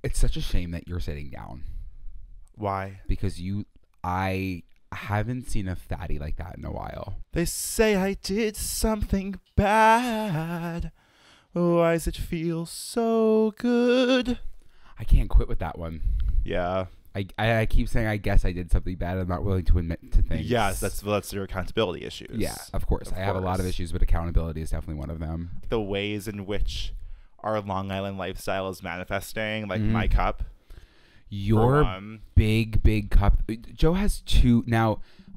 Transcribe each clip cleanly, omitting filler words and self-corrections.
It's such a shame that you're sitting down. Why? Because I haven't seen a fatty like that in a while. They say I did something bad. Why does it feel so good? I can't quit with that one. Yeah. I keep saying I guess I did something bad. I'm not willing to admit to things. Yes, that's your accountability issues. Yeah, of course. I have a lot of issues, but accountability is definitely one of them. The ways in which our Long Island lifestyle is manifesting, like my cup. Your big cup. Joe has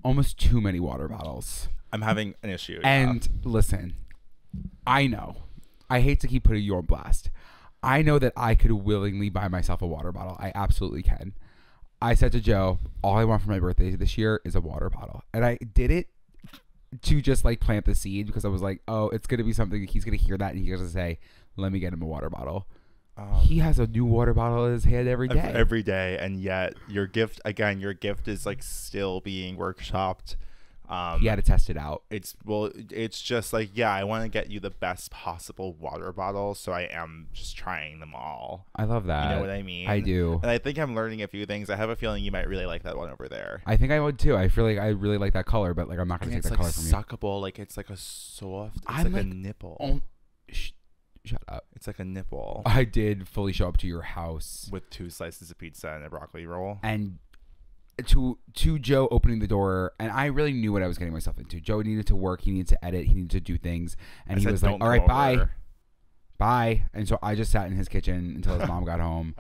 almost too many water bottles. I'm having an issue. And listen, I know. I hate to keep putting you on blast. I know that I could willingly buy myself a water bottle. I absolutely can. I said to Joe, all I want for my birthday this year is a water bottle. And I did it to just like plant the seed because I was like, oh, it's going to be something that he's going to hear that and he's going to say, let me get him a water bottle. He has a new water bottle in his hand every day. Every day. And yet your gift is like still being workshopped. He had to test it out. It's just like, yeah, I want to get you the best possible water bottle. So I am just trying them all. I love that. You know what I mean? I do. And I think I'm learning a few things. I have a feeling you might really like that one over there. I think I would too. I feel like I really like that color, but like I'm not going to take that color from you. It's suckable. Like it's like a soft. It's like a nipple. Shut up. It's like a nipple. I did fully show up to your house with 2 slices of pizza and a broccoli roll. And to Joe opening the door, and I really knew what I was getting myself into. Joe needed to work. He needed to edit. He needed to do things. And he was like, all right, bye. And so I just sat in his kitchen until his mom got home,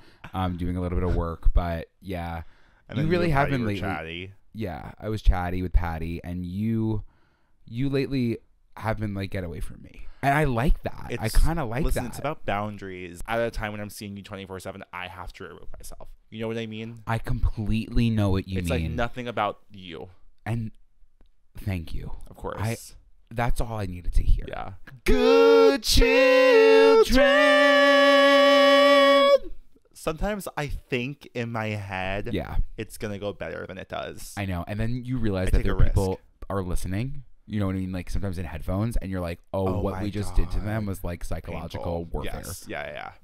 doing a little bit of work. But yeah, and you really have been lately. Chatty. Yeah, I was chatty with Patty, and you lately have been like, get away from me. And I like that. I kind of like that. It's about boundaries. At a time when I'm seeing you 24/7, I have to remove myself. You know what I mean? I completely know what you mean. It's like nothing about you. And thank you. Of course. That's all I needed to hear. Yeah. Good children. Sometimes I think in my head, yeah, it's going to go better than it does. I know. And then you realize that people are listening. You know what I mean? Like sometimes in headphones, and you're like, oh what we just did to them was like psychological warfare. Yes.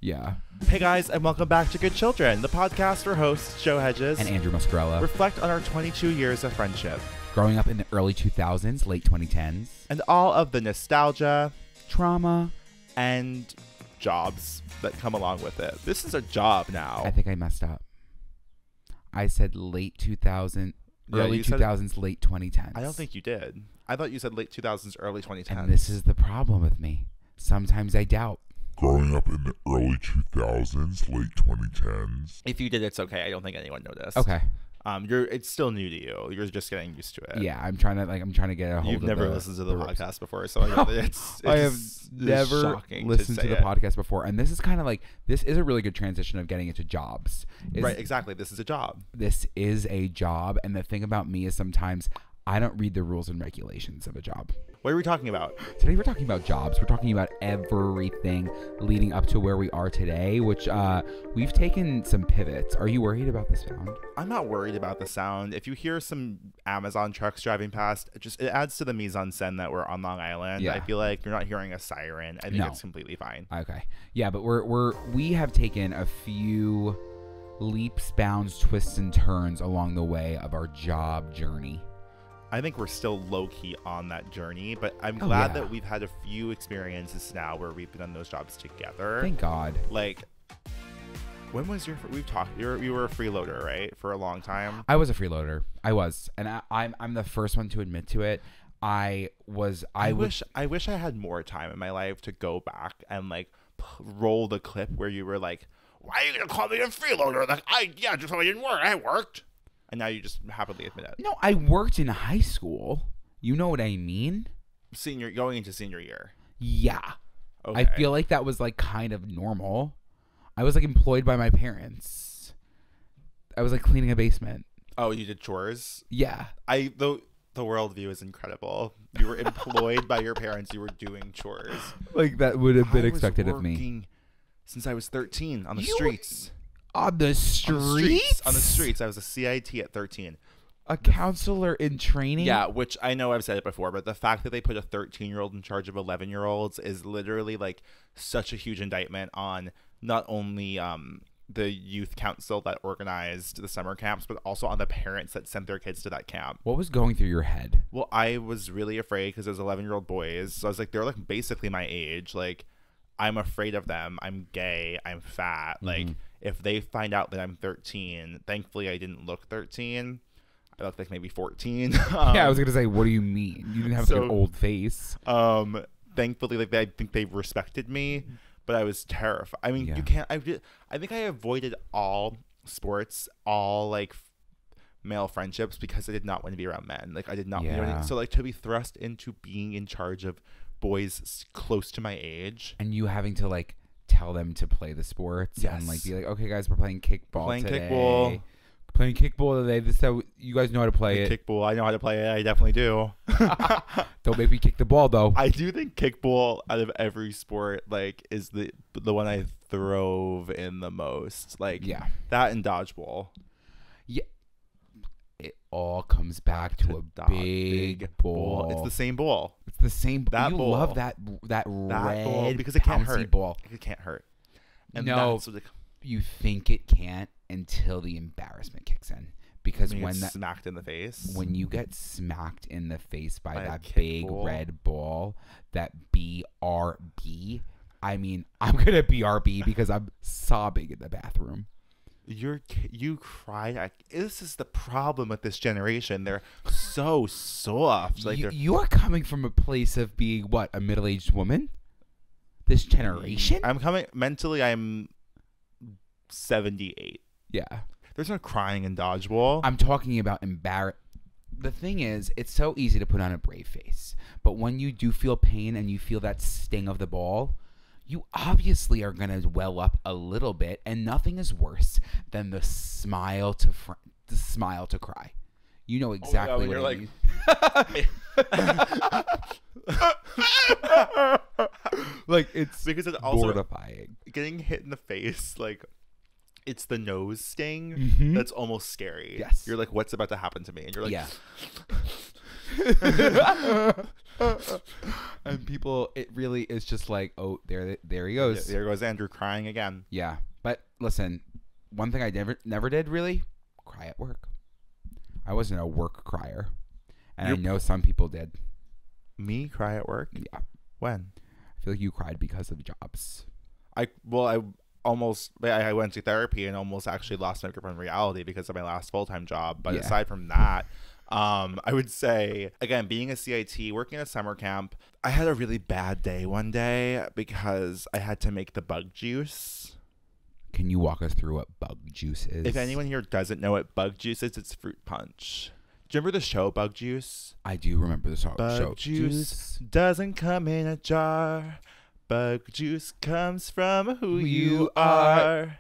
Yeah. Hey guys, and welcome back to Good Children, the podcast where hosts Joe Hedges and Andrew Muscarella reflect on our 22 years of friendship. Growing up in the early 2000s, late 2010s. And all of the nostalgia, trauma, and jobs that come along with it. This is a job now. I think I messed up. I said late 2000s. Early 2000s, late 2010s. I don't think you did. I thought you said late 2000s, early 2010s. And this is the problem with me. Sometimes I doubt. Growing up in the early 2000s, late 2010s. If you did, it's okay. I don't think anyone noticed. Okay. It's still new to you. You're just getting used to it. Yeah, I'm trying to get a hold of it. You've never listened to the podcast before, so I have never listened to the podcast before. And this is kind of like, this is a really good transition of getting into jobs. Right, exactly. This is a job. This is a job. And the thing about me is sometimes I don't read the rules and regulations of a job. What are we talking about? Today we're talking about jobs. We're talking about everything leading up to where we are today, which we've taken some pivots. Are you worried about the sound? I'm not worried about the sound. If you hear some Amazon trucks driving past, it adds to the mise-en-scène that we're on Long Island. Yeah. I feel like you're not hearing a siren. I think it's completely fine. Okay. Yeah, but we have taken a few leaps, bounds, twists, and turns along the way of our job journey. I think we're still low-key on that journee, but I'm glad that we've had a few experiences now where we've been on those jobs together. Thank God. Like, when was you were a freeloader, right? For a long time? I was a freeloader. I was. And I'm the first one to admit to it. I wish I had more time in my life to go back and like roll the clip where you were like, why are you going to call me a freeloader? Like, just so I didn't work. I worked. And now you just happily admit it. No, I worked in high school. You know what I mean? Going into senior year. Yeah. Okay. I feel like that was like kind of normal. I was like employed by my parents. I was like cleaning a basement. Oh, you did chores? Yeah. The worldview is incredible. You were employed by your parents. You were doing chores. Like that would have been expected of me. Since I was 13 on the streets. On the streets? On the streets. I was a CIT at 13. A counselor in training? Yeah, which I know I've said it before, but the fact that they put a 13-year-old in charge of 11-year-olds is literally like such a huge indictment on not only the youth council that organized the summer camps, but also on the parents that sent their kids to that camp. What was going through your head? Well, I was really afraid because there's 11-year-old boys. So I was like, they're like basically my age. Like, I'm afraid of them. I'm gay. I'm fat. Like, if they find out that I'm 13, thankfully I didn't look 13. I looked like maybe 14. Yeah, I was gonna say, what do you mean? You didn't have like an old face. Thankfully, like I think they respected me, but I was terrified. I mean, Yeah. you can't. I think I avoided all sports, all like male friendships because I did not want to be around men. Like I did not. Yeah. So like to be thrust into being in charge of boys close to my age, And you having to like tell them to play the sports and like Yes. be like, okay, guys, we're playing kickball Playing today. kickball. Playing kickball today. This is how you guys know how to play it. kickball. I know how to play it. I definitely do. Don't make me kick the ball though. I do think kickball out of every sport like is the one I throve in the most. Like Yeah. that and dodgeball. It all comes back to a big ball. It's the same ball. It's the same. That you ball. love that That red ball because it can't bouncy hurt. ball. It can't hurt. And No. that's what You think it can't until the embarrassment kicks in. Because when when you that get smacked in the face. when you get smacked in the face by By a that kick big ball. red ball, that BRB, I mean, I'm gonna BRB because I'm sobbing in the bathroom. You cried. This is the problem with this generation. They're so soft. Like You're coming from a place of being what, a middle-aged woman? This generation? I'm coming mentally. I'm 78. Yeah. There's no crying in dodgeball. I'm talking about The thing is, it's so easy to put on a brave face, but when you do feel pain and you feel that sting of the ball, you obviously are gonna well up a little bit, and nothing is worse than the smile to cry. You know exactly when what you're like it's because it's also mortifying. getting hit in the face. Like it's the nose sting Mhm. that's almost scary. Yes. You're like, what's about to happen to me? And you're like, Yeah. And people, it really is just like, oh, there he goes. there goes Andrew crying again. Yeah, but listen, one thing I never did really, cry at work. I wasn't a work crier, and I know some people did. Me cry at work? Yeah, When? I feel like you cried because of jobs. I went to therapy and almost actually lost my grip on reality because of my last full-time job. But Yeah. aside from that, I would say, again, being a CIT, working at a summer camp, I had a really bad day one day because I had to make the bug juice. Can you walk us through what bug juice is? If anyone here doesn't know what bug juice is, it's fruit punch. Do you remember the show Bug Juice? I do remember the show. Bug juice doesn't come in a jar. Bug juice comes from who you are.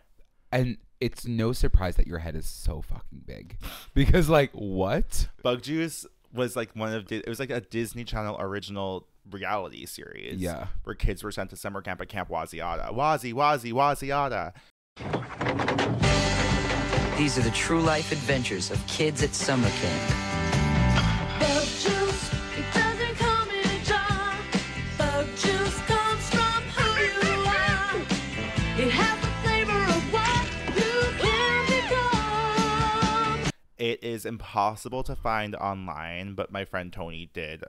And it's no surprise that your head is so fucking big, because like what? Bug Juice was like it was like a Disney Channel original reality series. Yeah. Where kids were sent to summer camp at Camp Waziata. Waziata. These are the true life adventures of kids at summer camp. Bug juice, it doesn't come in a jar. Bug juice comes from who you are. It has the flavor of what you can become. It is impossible to find online, but our friend Tony did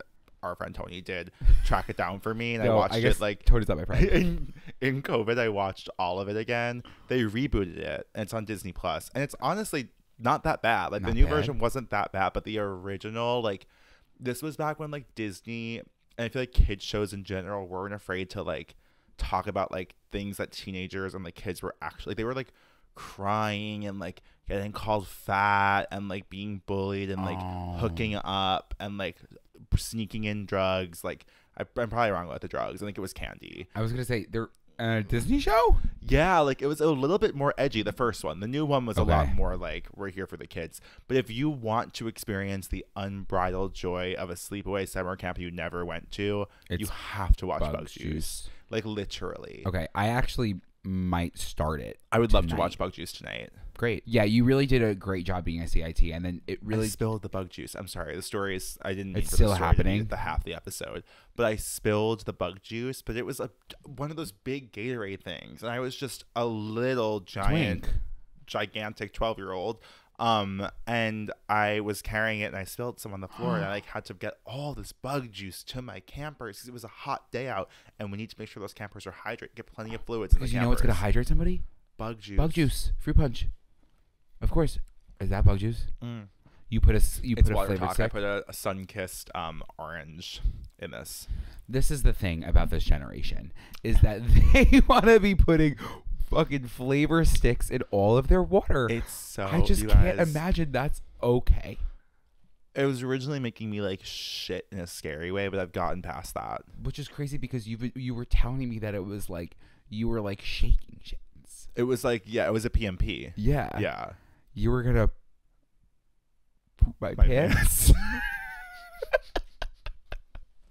track it down for me, and I watched it like Tony's not my friend. in COVID. I watched all of it again. They rebooted it, and it's on Disney Plus, and it's honestly not that bad. Like the Not new bad. version wasn't that bad, but the original, like this was back when like Disney and I feel like kids shows in general weren't afraid to like talk about like things that teenagers and like kids were actually, they were like crying and like getting called fat and like being bullied and like hooking up and like sneaking in drugs. Like I'm probably wrong about the drugs. I think it was candy. I was gonna say they're a Disney show. Yeah, like it was a little bit more edgy, the first one. The new one was a lot Okay. more like, we're here for the kids. But if you want to experience the unbridled joy of a sleepaway summer camp you never went to, It's you have to watch Bug Bug Juice. Like literally. Okay, I actually might start it. I would love to tonight. watch Bug Juice tonight. Great. Yeah, you really did a great job being a CIT, and then it I really spilled the bug juice. I'm sorry. The story is I didn't. Mean It's for still the story to be happening? the half the episode, but I spilled the bug juice. But it was one of those big Gatorade things, and I was just a little Twink. gigantic 12-year-old. And I was carrying it, and I spilled some on the floor, and I had to get all this bug juice to my campers because it was a hot day out, and we need to make sure those campers are hydrated, get plenty of fluids in the because campers. you know what's gonna hydrate somebody? Bug juice. Bug juice, fruit punch. Of course, is that bug juice? Mm. You put a It's water flavored talk. I stick. put a sun-kissed orange in this. This is the thing about this generation is that they want to be putting fucking flavor sticks in all of their water. It's so. I just you can't guys, imagine that's okay. It was originally making me like shit in a scary way, but I've gotten past that. Which is crazy because you were telling me that it was like you were like shaking shits. It was like, yeah, it was a PMP. Yeah. Yeah. You were gonna poop my My pants.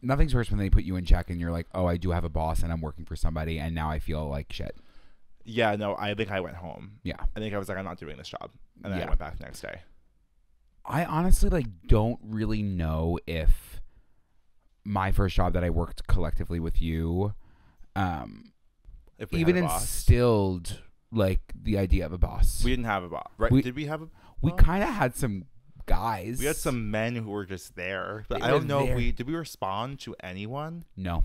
Nothing's worse when they put you in check and you're like, oh, I do have a boss and I'm working for somebody and now I feel like shit. Yeah, no, I think I went home. Yeah. I think I was like, I'm not doing this job. And then Yeah. I went back the next day. I honestly like don't really know if my first job that I worked collectively with you If we even had a boss. instilled like the idea of a boss. We didn't have a boss. Right? We- Did we have a We boss? kind of had some guys. We had some men who were just there. But They I don't were know there. if did we respond to anyone? No.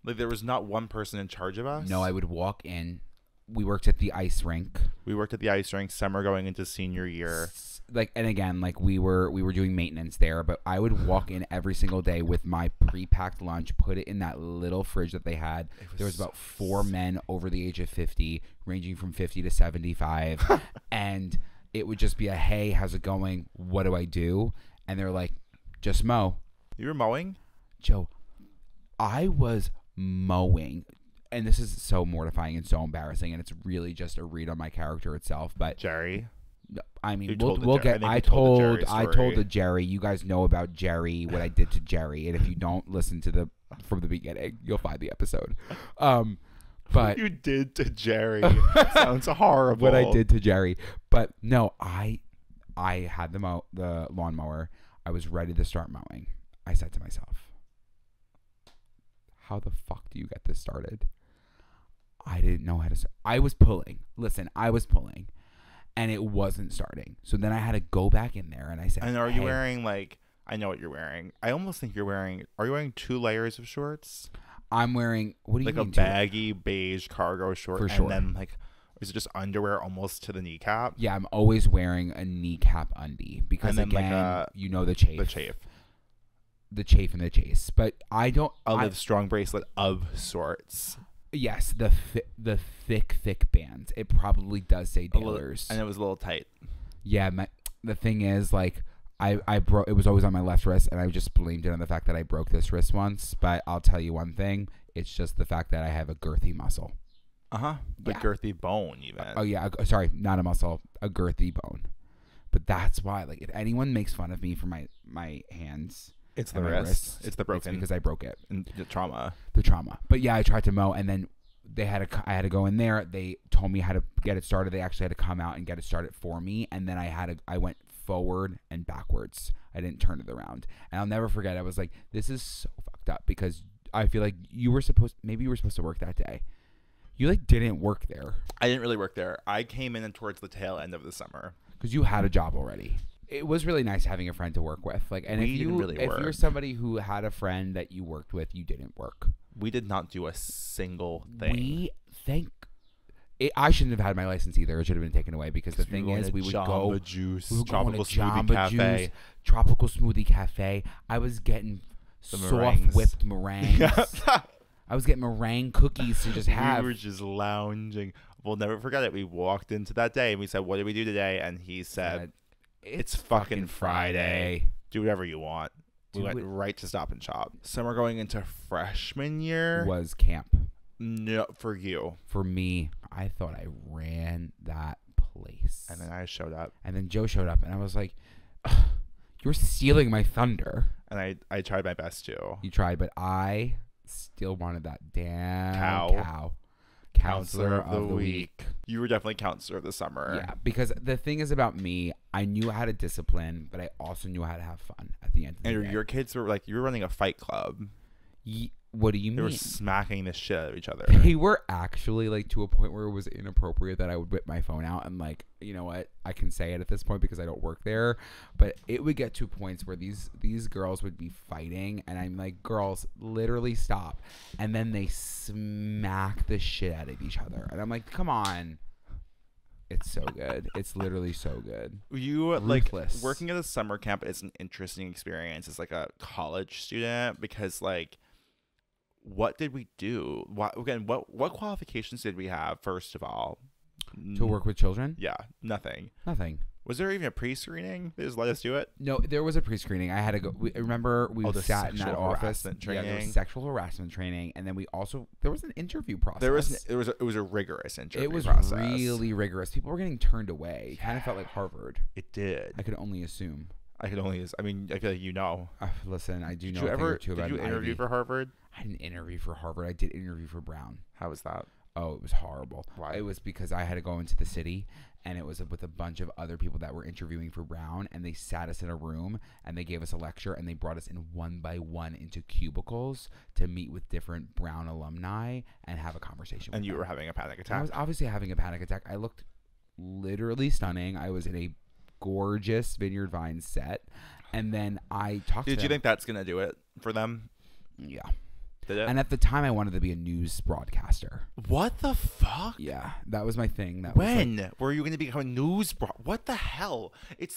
Like there was not one person in charge of us? No, I would walk in. We worked at the ice rink. We worked at the ice rink, summer going into senior year. Like, and again, like we were doing maintenance there, but I would walk in every single day with my pre-packed lunch, put it in that little fridge that they had. There was about 4 men over the age of 50, ranging from 50 to 75, and it would just be a, hey, how's it going? What do I do? And they're like, just mow. You were mowing? Joe, I was mowing, and this is so mortifying and so embarrassing, and it's really just a read on my character itself, but Jerry. I mean, You we'll told the we'll Jerry- I get. think I you told the told Jerry I story. told the Jerry. You guys know about Jerry, what I did to Jerry, and if you don't listen to from the beginning, you'll find the episode. But You did to Jerry. Sounds horrible. what I did to Jerry, but no, I had the lawnmower. I was ready to start mowing. I said to myself, "How the fuck do you get this started?" I didn't know how to. I was pulling. Listen, I was pulling. And it wasn't starting. So then I had to go back in there and I said, And are you "Hey." wearing like? I know what you're wearing. I almost think you're wearing. Are you wearing 2 layers of shorts? I'm wearing, what do you Like a mean? baggy beige cargo short, For and sure. then like, is it just underwear almost to the kneecap? Yeah, I'm always wearing a kneecap undie because And then, like, again, you know the chafe. The chafe. The chafe and the chase. But I don't, A I, live strong bracelet of sorts. yes, the thick bands. It probably does say A little- dealers. and it was a little tight. Yeah, the thing is, like, I broke. It was always on my left wrist, and I just blamed it on the fact that I broke this wrist once. But I'll tell you one thing: it's just the fact that I have a girthy muscle. The Yeah. girthy bone even. Oh yeah, sorry, not a muscle, a girthy bone. But that's why, like, if anyone makes fun of me for my hands, It's the and my wrist. wrists, It's the broken. because I broke it, and the trauma. the trauma. But yeah, I tried to mow, and then I had to go in there. They told me how to get it started. They actually had to come out and get it started for me, and then I went forward and backwards. I didn't turn it around, and I'll never forget. I was like, this is so fucked up because I feel like maybe you were supposed to work that day. You like didn't work there I didn't really work there. I came in towards the tail end of the summer. because you had a job already. It was really nice having a friend to work with. Like, and We if didn't really you're work. somebody who had a friend that you worked with, you didn't work. We did not do a single thing. I shouldn't have had my license either. It should have been taken away because the thing is, we would go Juice, we would go tropical to smoothie Jamba cafe. Juice, tropical smoothie cafe. I was getting The soft meringues. whipped meringues. I was getting meringue cookies to just have. We were just lounging. We'll never forget it. We walked into that day and we said, "What did we do today?" And he said, "It's fucking Friday. Do whatever you want." We Do went it. right to Stop and Shop. Summer going into freshman year. Was camp No, for you. for me. I thought I ran that place, And then I showed up and then Joe showed up, and I was like, "Ugh, "You're stealing my thunder." and I tried my best to. You tried, but I still wanted that damn Cow. counselor of the week. You were definitely counselor of the summer. Yeah, because the thing is about me, I knew how to discipline, but I also knew how to have fun at the end of the And day. your kids were like, you were running a fight club. What do you They mean? were smacking the shit out of each other. They were actually like to a point where it was inappropriate that I would whip my phone out and like, you know what, I can say it at this point because I don't work there, but it would get to points where these girls would be fighting and I'm like, girls, literally stop. And then they smack the shit out of each other. And I'm like, come on. It's so good. It's literally so good. You Ruthless. like working at a summer camp is an interesting experience as like a college student because like, what did we do? What qualifications did we have? First of all, To work with children? Yeah, nothing. Nothing. Was there even a pre-screening? They just let us do it. No, there was a pre-screening. I had to go. Remember, we the sat in that sexual office. harassment Yeah, there was training. sexual harassment training, and then there was an interview process. It was a rigorous interview It was process. really rigorous. People were getting turned away. It kind of felt like Harvard. It did. I could only assume. I feel like you know. Listen, I do know Did you a thing ever or two did about you an interview Ivy. for Harvard? I didn't interview for Harvard. I did interview for Brown. How was that? Oh, it was horrible. Why? It was because I had to go into the city, and it was with a bunch of other people that were interviewing for Brown, and they sat us in a room, and they gave us a lecture, and they brought us in one by one into cubicles to meet with different Brown alumni and have a conversation with And you them. were having a panic I attack. was obviously having a panic attack. I looked literally stunning. I was in a gorgeous Vineyard Vines set, and then I talked to Did you them. think that's gonna do it for them? Yeah. Did it? And at the time, I wanted to be a news broadcaster. What the fuck? Yeah, that was my thing. That was like, When were you going to become a news bro? What the hell? It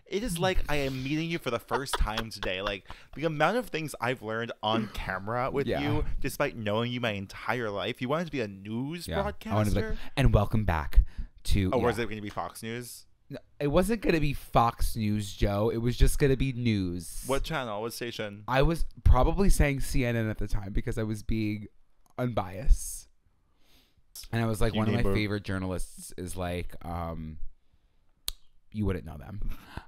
is like I am meeting you for the first time today. Like the amount of things I've learned on camera with Yeah. you, despite knowing you my entire life. You wanted to be a news yeah. I wanted broadcaster? to be like, and welcome back to. Oh, yeah. was it going to be Fox News? No, it wasn't going to be Fox News, Joe. It was just going to be news. What channel? What station? I was probably saying CNN at the time because I was being unbiased. And I was like, You one of my name a- favorite journalists is like, you wouldn't know them.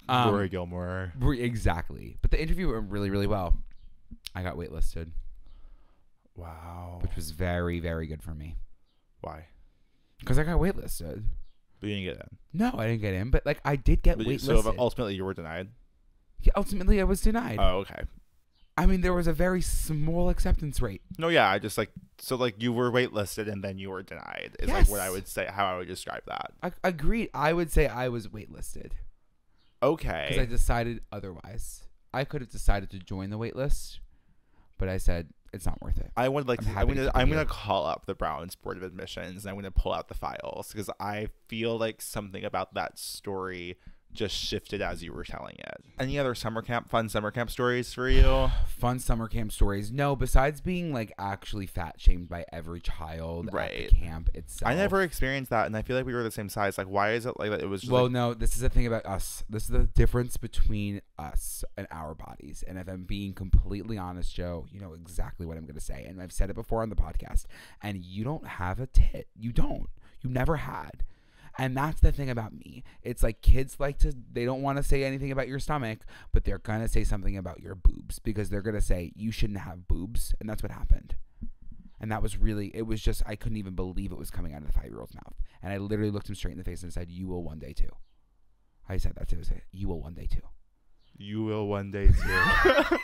Rory Gilmore. Exactly. But the interview went really, really well. I got waitlisted, Wow. which was very, very good for me. Why? Because I got waitlisted. But you didn't get in. No, I didn't get in, but like I did get waitlisted. So ultimately you were denied? Yeah, ultimately, I was denied. Oh, okay. I mean, there was a very small acceptance rate. No, yeah, I just you were waitlisted and then you were denied. Is Yes. like what I would say, how I would describe that. I agreed. I would say I was waitlisted Okay. because I decided otherwise. I could have decided to join the waitlist, but I said it's not worth it. I would like. I'm to, happy I'm to gonna. keep it I'm here. gonna call up the Browns Board of Admissions and I'm gonna pull out the files because I feel like something about that story just shifted as you were telling it. Any other fun summer camp stories for you? Fun summer camp stories. No, besides being like actually fat shamed by every child at Right. the camp itself. I never experienced that, and I feel like we were the same size. Like, why is it like that? It was just Well, like, no, this is the thing about us. This is the difference between us and our bodies. And if I'm being completely honest, Joe, you know exactly what I'm going to say. And I've said it before on the podcast. And you don't have a tit. You don't. You never had. And that's the thing about me. It's like kids they don't want to say anything about your stomach, but they're going to say something about your boobs because they're going to say you shouldn't have boobs. And that's what happened. And that was really, it was just, I couldn't even believe it was coming out of the 5-year-old's mouth. And I literally looked him straight in the face and said, you will one day too. I said that to him. I said, you will one day too. you will one day too.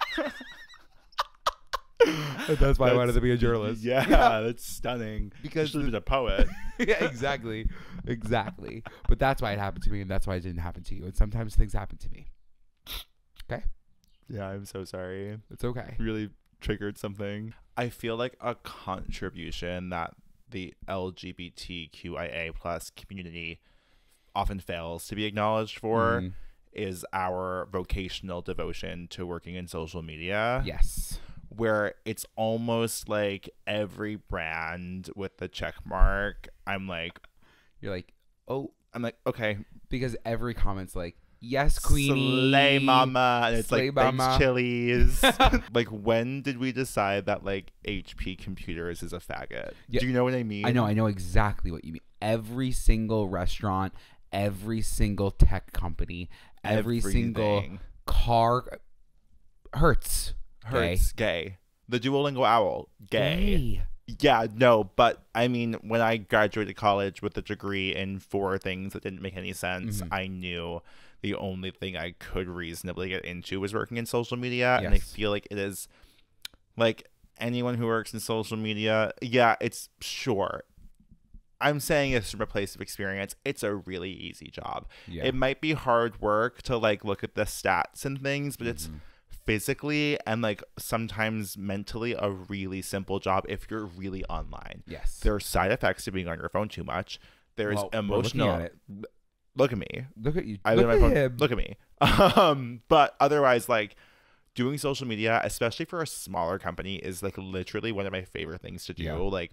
That's why I wanted to be a journalist. Yeah, that's stunning. Because you should have been a poet. Yeah, exactly. Exactly. But that's why it happened to me, and that's why it didn't happen to you. And sometimes things happen to me. Okay? Yeah, I'm so sorry. It's okay. Really triggered something. I feel like a contribution that the LGBTQIA plus community often fails to be acknowledged for Mhm. is our vocational devotion to working in social media. Yes. Where it's almost like every brand with the check mark, I'm like, okay, Because every comment's like, yes, Queenie. slay mama, and it's Slay like, thanks, mama. Chili's. Like, when did we decide that like HP Computers is a faggot? Yeah. Do you know what I mean? I know exactly what you mean. Every single restaurant, every single tech company, every single Everything. car hurts. Hurts gay. The Duolingo owl gay. Yeah, no, but I mean, when I graduated college with a degree in 4 things that didn't make any sense, I knew the only thing I could reasonably get into was working in social media. And I Yes. feel like it is, like, anyone who works in social media, yeah, it's sure. I'm saying this from a place of experience. It's a really easy job. Yeah. It might be hard work to, like, look at the stats and things, but it's physically and, like, sometimes mentally a really simple job if you're really online. Yes. There are side effects to being on your phone too much. There's Well, we're looking emotional. at it. Look at me. Look at you. I Look live at on my phone. him. Look at me. But otherwise, like, doing social media, especially for a smaller company, is, like, literally one of my favorite things to do. Yeah. Like,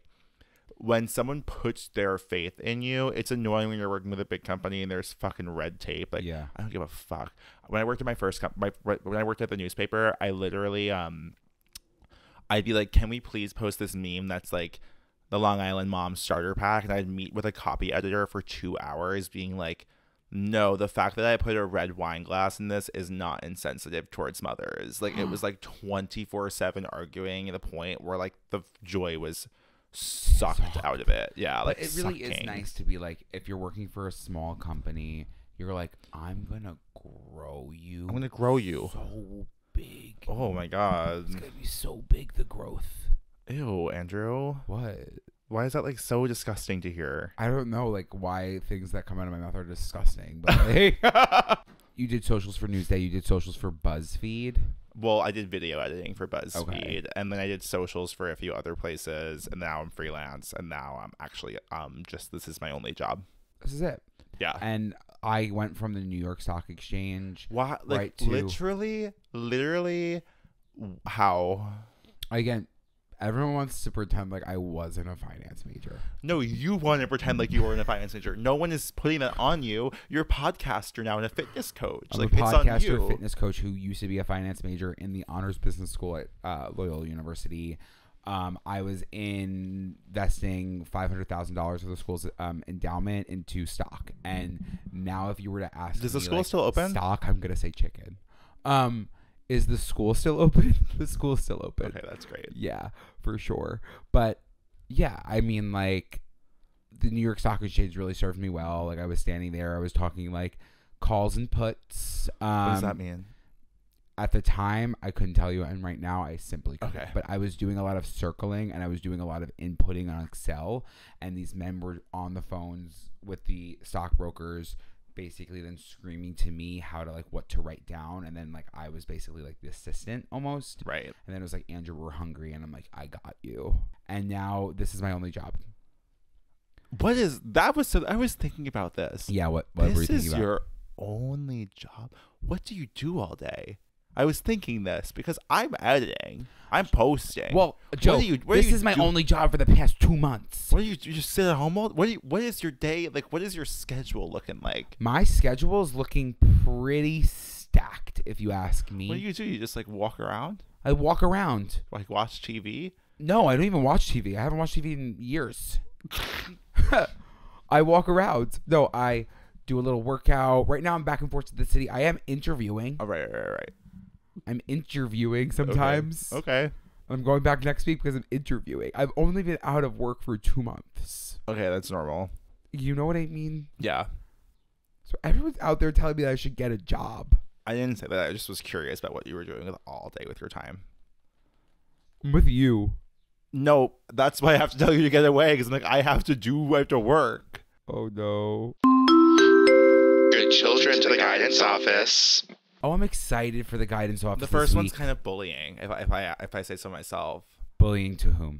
when someone puts their faith in you, it's annoying when you're working with a big company and there's fucking red tape. Like, Yeah. I don't give a fuck. When I worked at my first when I worked at the newspaper, I literally I'd be like, can we please post this meme that's like the Long Island Mom starter pack? And I'd meet with a copy editor for 2 hours being like, no, the fact that I put a red wine glass in this is not insensitive towards mothers. Like, it was like 24/7 arguing at the point where, like, the joy was sucked out of it. Yeah, like, But it really is sucking. nice to be like, if you're working for a small company, you're like, I'm gonna grow you. I'm gonna grow you. so big. Oh my god. It's gonna be so big, the growth. Ew, Andrew. What? Why is that, like, so disgusting to hear? I don't know, like, why things that come out of my mouth are disgusting. But like, you did socials for Newsday. You did socials for BuzzFeed. Well, I did video editing for BuzzFeed, Okay. and then I did socials for a few other places, and now I'm freelance, and now I'm actually just this is my only job. This is it. Yeah. And I went from the New York Stock Exchange. Why? Like, right to- literally, how? Again, everyone wants to pretend like I wasn't a finance major. No, you want to pretend like you were in a finance major. No one is putting that on you. You're a podcaster now and a fitness coach. I'm Like, a it's on podcaster, you. fitness coach who used to be a finance major in the honors business school at Loyola University. I was investing $500,000 of the school's endowment into stock, and now if you were to ask, Does the me, school like, still open? Stock, I'm gonna say chicken. Is the school still open? The school's still open. Okay, that's great. Yeah, for sure. But yeah, I mean, like, the New York Stock Exchange really served me well. Like, I was standing there, I was talking like calls and puts. What does that mean? At the time, I couldn't tell you, and right now I simply couldn't. Okay. But I was doing a lot of circling, and I was doing a lot of inputting on Excel, and these men were on the phones with the stockbrokers, basically then screaming to me how to, like, what to write down, and then, like, I was basically like the assistant almost. Right. And then it was like, Andrew, we're hungry, and I'm like, I got you. And now this is my only job. What is that? I was thinking about this. Yeah, what were you This thinking is about? your only job. What do you do all day? I was thinking this because I'm editing. I'm posting. Well, Joe, what this do you is my do? only job for the past 2 months. What do you just sit at home all? What is your day like? What is your schedule looking like? My schedule is looking pretty stacked, if you ask me. What do? You just like walk around, I walk around. like watch TV? No, I don't even watch TV. I haven't watched TV in years. I walk around. No, I do a little workout. Right now, I'm back and forth to the city. I am interviewing. Oh, right. I'm interviewing sometimes. Okay. I'm going back next week because I'm interviewing. I've only been out of work for 2 months. Okay, that's normal. You know what I mean? Yeah. So everyone's out there telling me that I should get a job. I didn't say that. I just was curious about what you were doing all day with your time. I'm with you. No, that's why I have to tell you to get away because I'm like, I have to work. Oh, no. Good children to the guidance office. Oh, I'm excited for the guidance office. The first this one's week. kind of bullying. If I say so myself, Bullying to whom?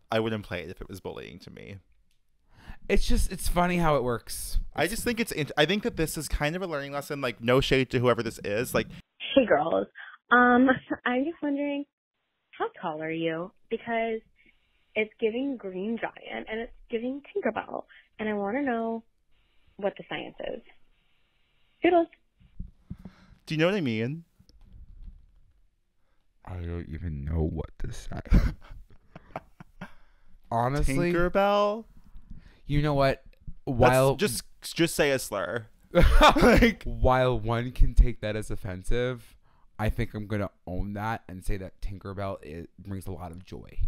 I wouldn't play it if it was bullying to me. It's funny how it works. I just think I think that this is kind of a learning lesson. Like, no shade to whoever this is. Like, Hey girls, I'm just wondering, how tall are you? Because it's giving Green Giant and it's giving Tinkerbell, and I want to know what the science is. Doodles. do you know what I mean? I don't even know what to say. Honestly, Tinkerbell. you know what? While Just say a slur. Like, while one can take that as offensive, I think I'm gonna own that and say that Tinkerbell brings a lot of joy,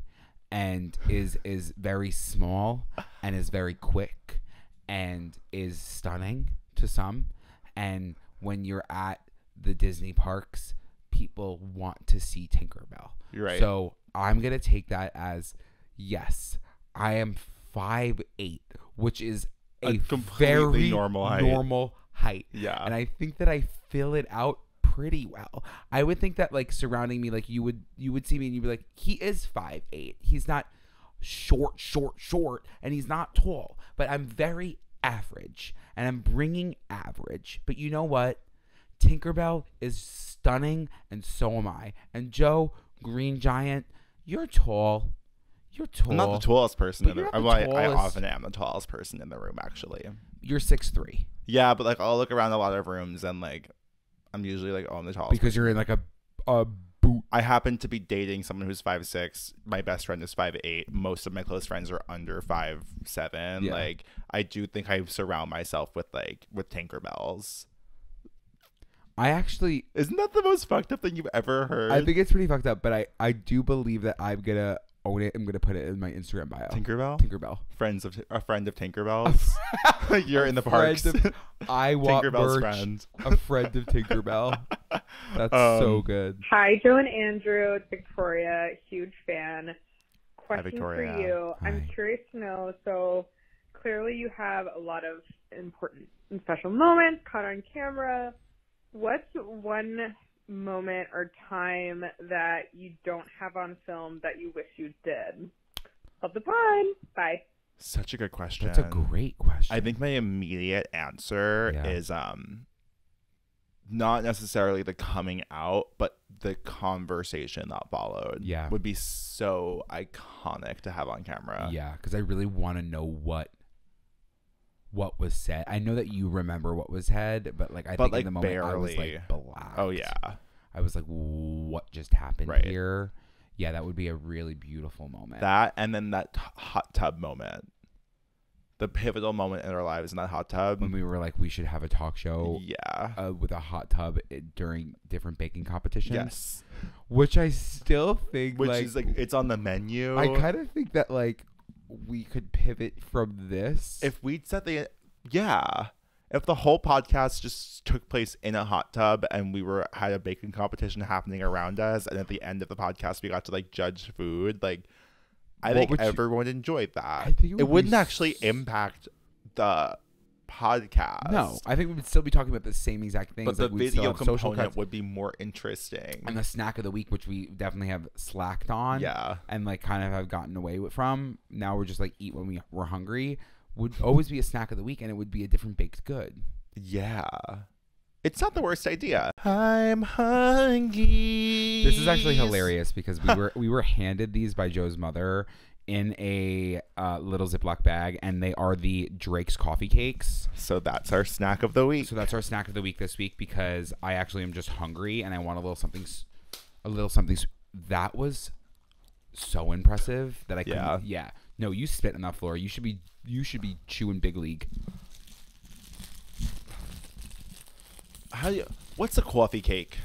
and is very small and is very quick and is stunning to some. And when you're at the Disney parks, people want to see Tinkerbell. You're right. So I'm going to take that as, yes, I am 5'8", which is a completely very normal height. Yeah. And I think that I fill it out pretty well. I would think that like surrounding me, like you would see me and you'd be like, he is 5'8". He's not short, and he's not tall, but I'm very average, and I'm bringing average. But you know what? Tinkerbell is stunning, and so am I. And Joe, Green Giant, you're tall. You're tall. I'm not the tallest person in the room. I tallest. often am the tallest person in the room, actually. You're 6'3". Yeah, but like I'll look around a lot of rooms and like I'm usually like, oh, I'm the tallest. Because you're in like a boot. I happen to be dating someone who's 5'6". My best friend is 5'8". Most of my close friends are under 5'7". Yeah. Like I do think I surround myself with Tinkerbells. Isn't that the most fucked up thing you've ever heard? I think it's pretty fucked up, but I do believe that I'm gonna own it. I'm gonna put it in my Instagram bio. Tinkerbell. A friend of Tinkerbell's. You're in the parks. I want Tinkerbell's merch. friend. A friend of Tinkerbell. That's so good. Hi, Joe and Andrew. It's Victoria, huge fan. Question Victoria. for you. Hi. I'm curious to know, so clearly you have a lot of important and special moments caught on camera. What's one moment or time that you don't have on film that you wish you did? Love the pun. Bye. Such a good question. That's a great question. I think my immediate answer Yeah. is not necessarily the coming out, but the conversation that followed. Yeah. Would be so iconic to have on camera. Yeah, because I really want to know what was said. I know that you remember what was said, but like I think in the moment I was like black. Oh yeah. I was like, what just happened Right. here? Yeah, that would be a really beautiful moment. That and then that hot tub moment. The pivotal moment in our lives in that hot tub. When we were like, we should have a talk show Yeah. with a hot tub during different baking competitions. Yes. Which I still think Which like, is like it's on the menu. I kind of think that like we could pivot from this. If we'd set the if the whole podcast just took place in a hot tub and we had a baking competition happening around us, and at the end of the podcast we got to like judge food, like I think everyone would enjoy that. I think it wouldn't actually impact the podcast. No, I think we would still be talking about the same exact things. But the like we'd still video have social component cuts would be more interesting. and the snack of the week, which we definitely have slacked on. Yeah. And like kind of have gotten away from. Now we're just like eat when we're hungry. Would always be a snack of the week, and it would be a different baked good. Yeah. It's not the worst idea. I'm hungry. This is actually hilarious because we were handed these by Joe's mother in a little Ziploc bag, and they are the Drake's coffee cakes. So that's our snack of the week. So that's our snack of the week this week because I actually am just hungry and I want a little something. That was so impressive that I couldn't. Yeah. No, you spit on that floor. You should be chewing big league. What's a coffee cake?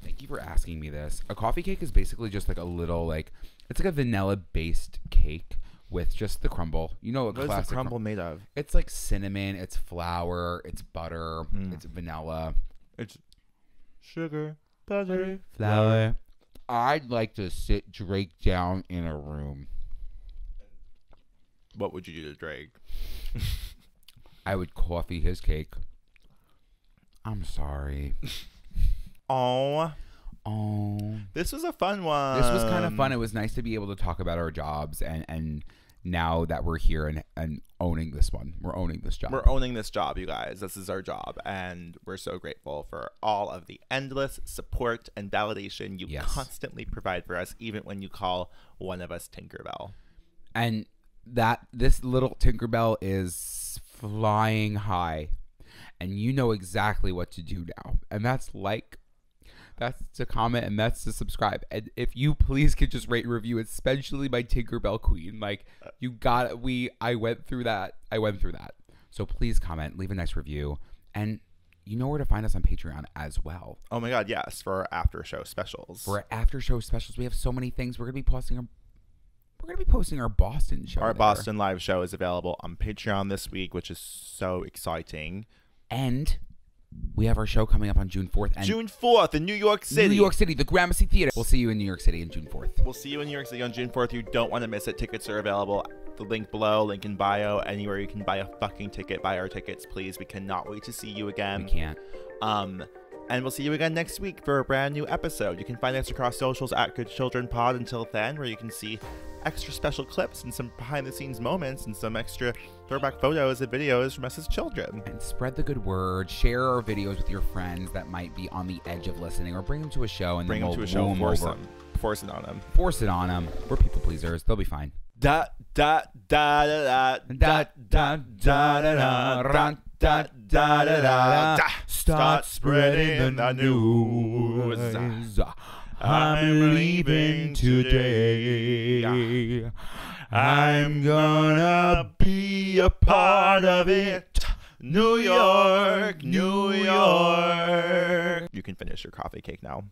Thank you for asking me this. A coffee cake is basically just like a little it's like a vanilla based cake with just the crumble. You know, What is the crumble made of? It's like cinnamon, it's flour, it's butter, it's vanilla. It's sugar, butter, flour. I'd like to sit Drake down in a room. What would you do to Drake? I would coffee his cake. I'm sorry. Oh. Oh. This was a fun one. This was kind of fun. It was nice to be able to talk about our jobs and now that we're here and owning this one. We're owning this job. We're owning this job, you guys. This is our job. And we're so grateful for all of the endless support and validation you constantly provide for us, even when you call one of us Tinkerbell. And this little Tinkerbell is flying high. And you know exactly what to do now. And that's to comment, and that's to subscribe. And if you please could just rate and review, especially my Tinkerbell Queen. Like, you got it. I went through that. So please comment, leave a nice review. And you know where to find us on Patreon as well. Oh my God, yes. For our after show specials. We have so many things. We're going to be posting We're going to be posting our Boston show. Our there. Boston live show is available on Patreon this week, which is so exciting. And we have our show coming up on June 4th. And June 4th in New York City. New York City, the Gramercy Theater. We'll see you in New York City on June 4th. We'll see you in New York City on June 4th. You don't want to miss it. Tickets are available. The link below, link in bio, anywhere you can buy a fucking ticket. Buy our tickets, please. We cannot wait to see you again. We can't. And we'll see you again next week for a brand new episode. You can find us across socials at Good Children Pod until then, where you can see extra special clips and some behind the scenes moments and some extra throwback photos and videos from us as children. And spread the good word. Share our videos with your friends that might be on the edge of listening, or bring them to a show and Bring then them we'll to a show, woo 'em force over. them. Force it on them. Force it on them. We're people pleasers. They'll be fine. Da da da da da da da da da da da da da da. Start spreading the news. I'm leaving today. I'm gonna be a part of it. New York, New York. You can finish your coffee cake now.